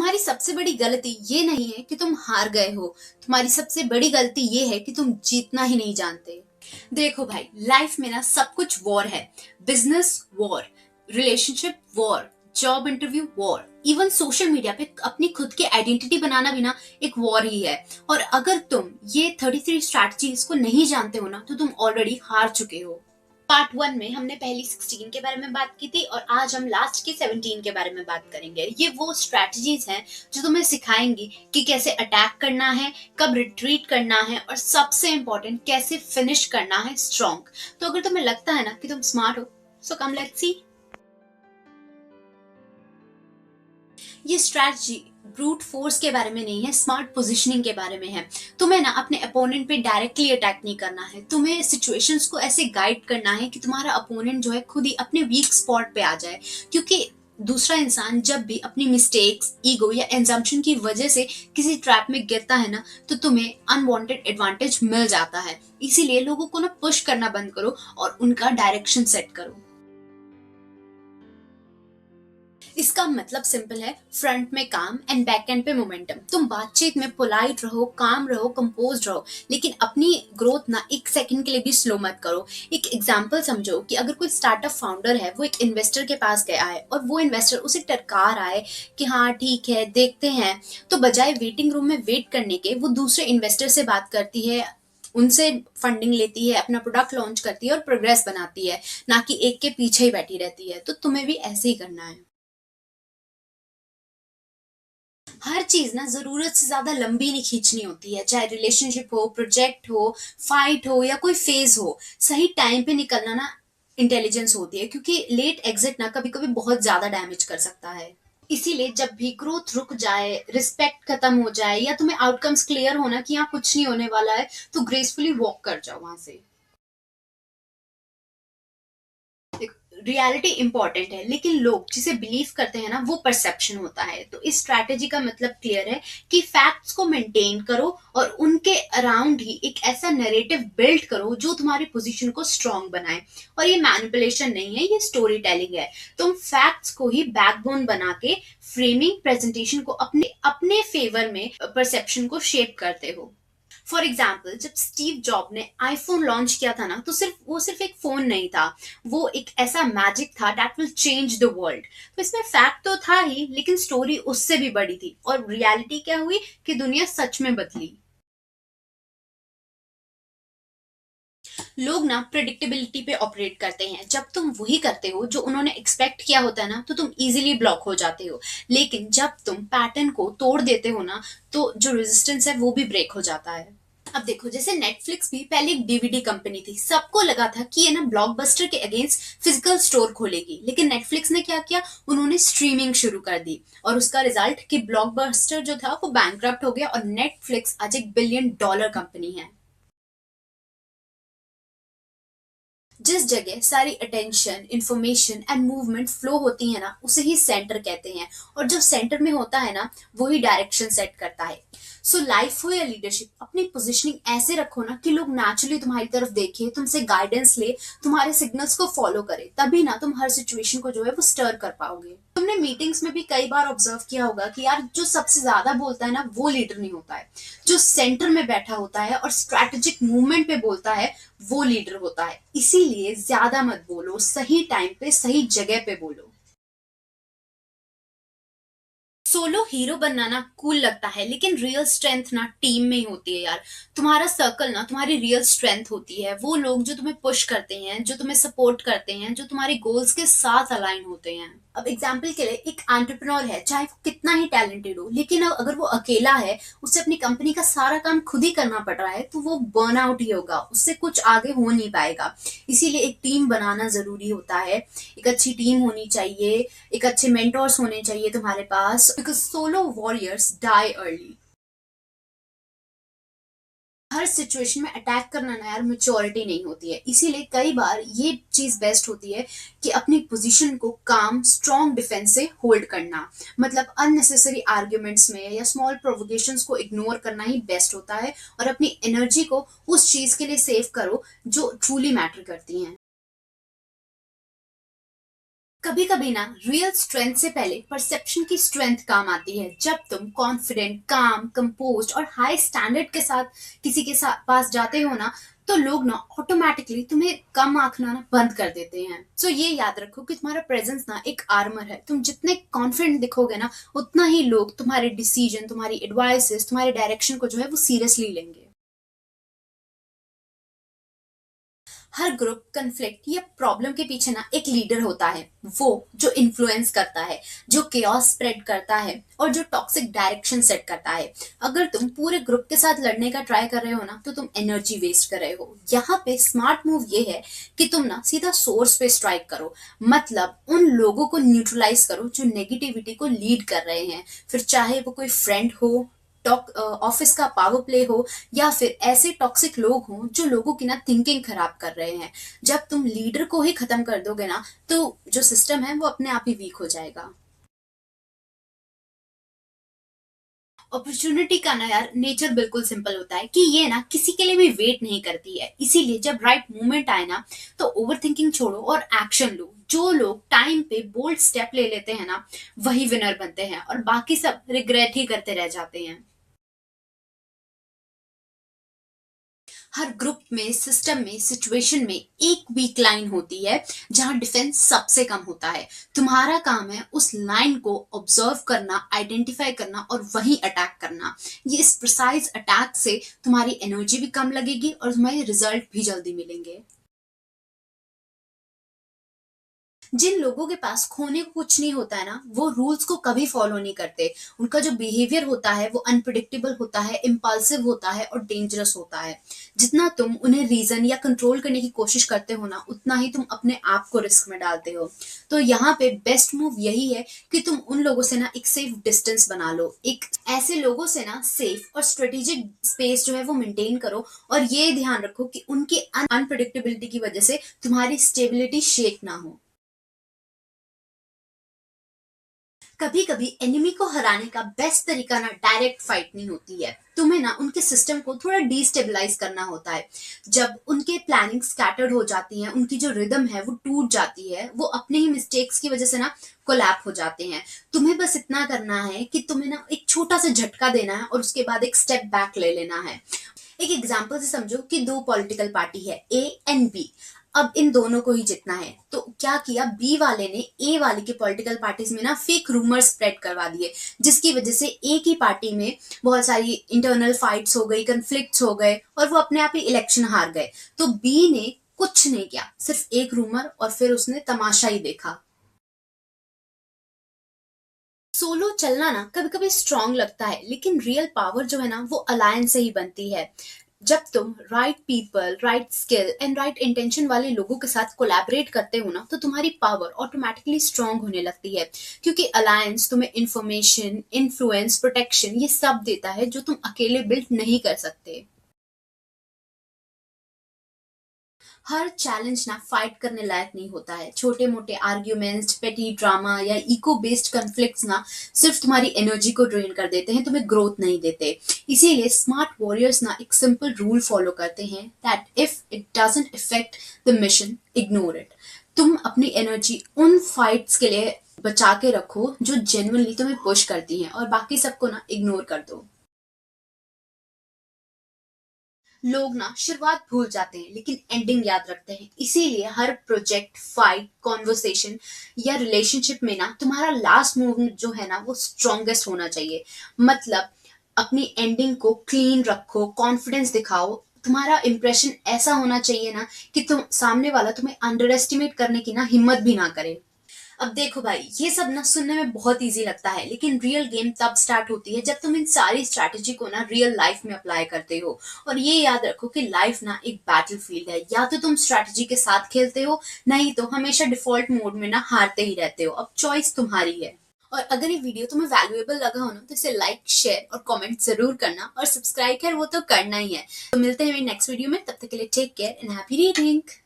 तुम्हारी सबसे बड़ी गलती ये नहीं है कि तुम हार गए हो। तुम्हारी सबसे बड़ी गलती ये है कि तुम जीतना ही नहीं जानते। देखो भाई, लाइफ में ना सब कुछ वॉर है। Business war, relationship war, job interview war, even social media पे अपनी खुद की आइडेंटिटी बनाना भी ना एक वॉर ही है। और अगर तुम ये 33 स्ट्रैटेजीज को नहीं जानते हो ना, तो तुम ऑलरेडी हार चुके हो। पार्ट 1 में हमने पहली 16 के बारे में बात की थी और आज हम लास्ट की 17 के बारे में बात करेंगे। ये वो स्ट्रैटेजीज हैं जो तुम्हें सिखाएंगी कि कैसे अटैक करना है, कब रिट्रीट करना है और सबसे इंपॉर्टेंट कैसे फिनिश करना है स्ट्रॉन्ग। तो अगर तुम्हें लगता है ना कि तुम स्मार्ट हो, सो कम लेट्स सी। ये स्ट्रैटेजी ब्रूट फोर्स के बारे में नहीं है, स्मार्ट पोजीशनिंग के बारे में है। तुम्हें ना अपने अपोनेंट पे डायरेक्टली अटैक नहीं करना है। तुम्हें सिचुएशंस को ऐसे गाइड करना है कि तुम्हारा अपोनेंट जो है खुद ही अपने वीक स्पॉट पे आ जाए। क्योंकि दूसरा इंसान जब भी अपनी मिस्टेक्स, ईगो या एंजम्पशन की वजह से किसी ट्रैप में गिरता है ना, तो तुम्हें अनवांटेड एडवांटेज मिल जाता है। इसीलिए लोगों को ना पुश करना बंद करो और उनका डायरेक्शन सेट करो। इसका मतलब सिंपल है, फ्रंट में काम एंड बैक एंड पे मोमेंटम। तुम बातचीत में पोलाइट रहो, काम रहो, कंपोज रहो, लेकिन अपनी ग्रोथ ना एक सेकंड के लिए भी स्लो मत करो। एक एग्जांपल समझो कि अगर कोई स्टार्टअप फाउंडर है, वो एक इन्वेस्टर के पास गया है और वो इन्वेस्टर उसे टरका रहा है कि हाँ ठीक है, देखते हैं, तो बजाय वेटिंग रूम में वेट करने के वो दूसरे इन्वेस्टर से बात करती है, उनसे फंडिंग लेती है, अपना प्रोडक्ट लॉन्च करती है और प्रोग्रेस बनाती है, ना कि एक के पीछे ही बैठी रहती है। तो तुम्हें भी ऐसे ही करना है। हर चीज ना जरूरत से ज्यादा लंबी नहीं खींचनी होती है। चाहे रिलेशनशिप हो, प्रोजेक्ट हो, फाइट हो या कोई फेज हो, सही टाइम पे निकलना ना इंटेलिजेंस होती है। क्योंकि लेट एग्जिट ना कभी कभी बहुत ज्यादा डैमेज कर सकता है। इसीलिए जब भी ग्रोथ रुक जाए, रिस्पेक्ट खत्म हो जाए या तुम्हें आउटकम्स क्लियर होना कि यहाँ कुछ नहीं होने वाला है, तो ग्रेसफुली वॉक कर जाओ वहां से। रियलिटी इंपॉर्टेंट है, लेकिन लोग जिसे बिलीव करते हैं ना, वो परसेप्शन होता है। तो इस स्ट्रैटेजी का मतलब क्लियर है कि फैक्ट्स को मेंटेन करो और उनके अराउंड ही एक ऐसा नैरेटिव बिल्ड करो जो तुम्हारी पोजीशन को स्ट्रांग बनाए। और ये मैनिपुलेशन नहीं है, ये स्टोरी टेलिंग है। तुम फैक्ट्स को ही बैकबोन बना के फ्रेमिंग, प्रेजेंटेशन को अपने अपने फेवर में परसेप्शन को शेप करते हो। फॉर एग्जाम्पल, जब स्टीव जॉब ने आईफोन लॉन्च किया था ना, तो सिर्फ एक फोन नहीं था, वो एक ऐसा मैजिक था that will change the world. तो इसमें फैक्ट तो था ही, लेकिन स्टोरी उससे भी बड़ी थी। और रियलिटी क्या हुई कि दुनिया सच में बदली। लोग ना प्रिडिक्टेबिलिटी पे ऑपरेट करते हैं। जब तुम वही करते हो जो उन्होंने एक्सपेक्ट किया होता है ना, तो तुम इजीली ब्लॉक हो जाते हो। लेकिन जब तुम पैटर्न को तोड़ देते हो ना, तो जो रेजिस्टेंस है वो भी ब्रेक हो जाता है। अब देखो, जैसे नेटफ्लिक्स भी पहले एक डीवीडी कंपनी थी। सबको लगा था कि ये ना ब्लॉकबस्टर के अगेंस्ट फिजिकल स्टोर खोलेगी, लेकिन नेटफ्लिक्स ने क्या किया, उन्होंने स्ट्रीमिंग शुरू कर दी। और उसका रिजल्ट कि ब्लॉकबस्टर जो था वो बैंकक्रप्ट हो गया और नेटफ्लिक्स आज एक $1 बिलियन कंपनी है। जिस जगह सारी attention, information and movement flow होती है ना, उसे ही सेंटर कहते हैं। और जो सेंटर में होता है ना, वही डायरेक्शन सेट करता है। सो लाइफ हो या लीडरशिप, अपनी पोजीशनिंग ऐसे रखो ना कि लोग नेचुरली तुम्हारी तरफ देखें, तुमसे गाइडेंस ले, तुम्हारे सिग्नल्स को फॉलो करे। तभी ना तुम हर सिचुएशन को जो है वो स्टर कर पाओगे। तुमने मीटिंग्स में भी कई बार ऑब्जर्व किया होगा कि यार, जो सबसे ज्यादा बोलता है ना, वो लीडर नहीं होता है। जो सेंटर में बैठा होता है और स्ट्रैटेजिक मूवमेंट पे बोलता है, वो लीडर होता है। इसीलिए ज्यादा मत बोलो, सही टाइम पे सही जगह पे बोलो। सोलो हीरो बनना ना कूल लगता है, लेकिन रियल स्ट्रेंथ ना टीम में ही होती है यार। तुम्हारा सर्कल ना तुम्हारी रियल स्ट्रेंथ होती है। वो लोग जो तुम्हें पुश करते हैं, जो तुम्हें सपोर्ट करते हैं, जो तुम्हारे गोल्स के साथ अलाइन होते हैं। अब एग्जाम्पल के लिए, एक एंटरप्रेन्योर है, चाहे वो कितना ही टैलेंटेड हो, लेकिन अगर वो अकेला है, उसे अपनी कंपनी का सारा काम खुद ही करना पड़ रहा है, तो वो बर्न आउट ही होगा, उससे कुछ आगे हो नहीं पाएगा। इसीलिए एक टीम बनाना जरूरी होता है। एक अच्छी टीम होनी चाहिए, एक अच्छे मेंटोर्स होने चाहिए तुम्हारे पास, because solo warriors die early. हर सिचुएशन में अटैक करना ना यार मेच्योरिटी नहीं होती है। इसीलिए कई बार ये चीज बेस्ट होती है कि अपनी पोजीशन को काम स्ट्रॉन्ग डिफेंस से होल्ड करना। मतलब अननेसेसरी आर्ग्यूमेंट्स में या स्मॉल प्रोवोकेशंस को इग्नोर करना ही बेस्ट होता है। और अपनी एनर्जी को उस चीज के लिए सेव करो जो ट्रूली मैटर करती हैं। कभी कभी ना रियल स्ट्रेंथ से पहले परसेप्शन की स्ट्रेंथ काम आती है। जब तुम कॉन्फिडेंट, काम, कंपोज्ड और हाई स्टैंडर्ड के साथ किसी के साथ पास जाते हो ना, तो लोग ना ऑटोमेटिकली तुम्हें कम आंकना ना बंद कर देते हैं। सो ये याद रखो कि तुम्हारा प्रेजेंस ना एक आर्मर है। तुम जितने कॉन्फिडेंट दिखोगे ना, उतना ही लोग तुम्हारे डिसीजन, तुम्हारी एडवाइसेस, तुम्हारे डायरेक्शन को जो है वो सीरियसली लेंगे। हर ग्रुप, कन्फ्लिक्ट या प्रॉब्लम के पीछे ना एक लीडर होता है, वो जो इन्फ्लुएंस करता है, जो केओस स्प्रेड करता है और जो टॉक्सिक डायरेक्शन सेट करता है। अगर तुम पूरे ग्रुप के साथ लड़ने का ट्राई कर रहे हो ना, तो तुम एनर्जी वेस्ट कर रहे हो। यहाँ पे स्मार्ट मूव ये है कि तुम ना सीधा सोर्स पे स्ट्राइक करो। मतलब उन लोगों को न्यूट्रलाइज करो जो नेगेटिविटी को लीड कर रहे हैं, फिर चाहे वो कोई फ्रेंड हो, टॉक ऑफिस का पावर प्ले हो, या फिर ऐसे टॉक्सिक लोग हों जो लोगों की ना थिंकिंग खराब कर रहे हैं। जब तुम लीडर को ही खत्म कर दोगे ना, तो जो सिस्टम है वो अपने आप ही वीक हो जाएगा। अपॉर्चुनिटी का ना यार नेचर बिल्कुल सिंपल होता है कि ये ना किसी के लिए भी वेट नहीं करती है। इसीलिए जब राइट मोमेंट आए ना, तो ओवर थिंकिंग छोड़ो और एक्शन लो। जो लोग टाइम पे बोल्ड स्टेप ले लेते हैं ना, वही विनर बनते हैं और बाकी सब रिग्रेट ही करते रह जाते हैं। हर ग्रुप में, सिस्टम में, सिचुएशन में एक वीक लाइन होती है जहां डिफेंस सबसे कम होता है। तुम्हारा काम है उस लाइन को ऑब्जर्व करना, आइडेंटिफाई करना और वहीं अटैक करना। ये इस प्रिसाइज अटैक से तुम्हारी एनर्जी भी कम लगेगी और तुम्हारे रिजल्ट भी जल्दी मिलेंगे। जिन लोगों के पास खोने को कुछ नहीं होता है ना, वो रूल्स को कभी फॉलो नहीं करते। उनका जो बिहेवियर होता है वो अनप्रिडिक्टेबल होता है, इम्पल्सिव होता है और डेंजरस होता है। जितना तुम उन्हें रीजन या कंट्रोल करने की कोशिश करते हो ना, उतना ही तुम अपने आप को रिस्क में डालते हो। तो यहाँ पे बेस्ट मूव यही है कि तुम उन लोगों से ना एक सेफ डिस्टेंस बना लो। एक ऐसे लोगों से ना सेफ और स्ट्रेटेजिक स्पेस जो है वो मेंटेन करो, और ये ध्यान रखो कि उनकी अनप्रिडिक्टेबिलिटी की वजह से तुम्हारी स्टेबिलिटी शेक ना हो। कभी कभी एनिमी को हराने का बेस्ट तरीका ना डायरेक्ट फाइट नहीं होती है। तुम्हें ना उनके सिस्टम को थोड़ा डिस्टेबलाइज करना होता है। जब उनके प्लानिंग स्कैटर्ड हो जाती है, उनकी जो रिदम है वो टूट जाती है, वो अपने ही मिस्टेक्स की वजह से ना कोलैप हो जाते हैं। तुम्हें बस इतना करना है कि तुम्हें ना एक छोटा सा झटका देना है और उसके बाद एक स्टेप बैक ले लेना है। एक एग्जाम्पल से समझो कि दो पॉलिटिकल पार्टी है, ए एंड बी। अब इन दोनों को ही जितना है, तो क्या किया, बी वाले ने ए वाले के पॉलिटिकल पार्टीज में ना फेक रूमर स्प्रेड करवा दिए, जिसकी वजह से ए की पार्टी में बहुत सारी इंटरनल फाइट्स हो गई, कन्फ्लिक्ट्स हो गए और वो अपने आप ही इलेक्शन हार गए। तो बी ने कुछ नहीं किया, सिर्फ एक रूमर, और फिर उसने तमाशा ही देखा। सोलो चलना ना कभी कभी स्ट्रांग लगता है, लेकिन रियल पावर जो है ना वो अलायंस से ही बनती है। जब तुम right people, right skill and right intention वाले लोगों के साथ कोलैबोरेट करते हो ना, तो तुम्हारी पावर ऑटोमेटिकली स्ट्रांग होने लगती है। क्योंकि अलायंस तुम्हें इंफॉर्मेशन, इन्फ्लुएंस, प्रोटेक्शन ये सब देता है जो तुम अकेले बिल्ड नहीं कर सकते। हर चैलेंज ना फाइट करने लायक नहीं होता है। छोटे मोटे आर्ग्यूमेंट्स, पेटी ड्रामा या इको बेस्ड कन्फ्लिक्ट्स ना सिर्फ तुम्हारी एनर्जी को ड्रेन कर देते हैं, तुम्हें ग्रोथ नहीं देते। इसीलिए स्मार्ट वॉरियर्स ना एक सिंपल रूल फॉलो करते हैं, that if it doesn't effect the mission, ignore it. तुम अपनी एनर्जी उन फाइट्स के लिए बचा के रखो जो जेन्युइनली तुम्हें पुश करती हैं, और बाकी सबको ना इग्नोर कर दो। लोग ना शुरुआत भूल जाते हैं लेकिन एंडिंग याद रखते हैं। इसीलिए हर प्रोजेक्ट, फाइट, कॉन्वर्सेशन या रिलेशनशिप में ना तुम्हारा लास्ट मूव जो है ना वो स्ट्रॉन्गेस्ट होना चाहिए। मतलब अपनी एंडिंग को क्लीन रखो, कॉन्फिडेंस दिखाओ। तुम्हारा इंप्रेशन ऐसा होना चाहिए ना कि तुम सामने वाला तुम्हें अंडर एस्टिमेट करने की ना हिम्मत भी ना करे। अब देखो भाई, ये सब ना सुनने में बहुत इजी लगता है, लेकिन रियल गेम तब स्टार्ट होती है जब तुम इन सारी स्ट्रैटेजी को ना रियल लाइफ में अप्लाई करते हो। और ये याद रखो कि लाइफ ना एक बैटल फील्ड है। या तो तुम स्ट्रैटेजी के साथ खेलते हो, नहीं तो हमेशा डिफॉल्ट मोड में ना हारते ही रहते हो। अब चॉइस तुम्हारी है। और अगर ये वीडियो तुम्हें वैल्यूएबल लगा हो ना, तो इसे लाइक, शेयर और कमेंट जरूर करना, और सब्सक्राइब है वो तो करना ही है। तो मिलते हैं नेक्स्ट वीडियो में, तब तक के लिए take care and happy reading.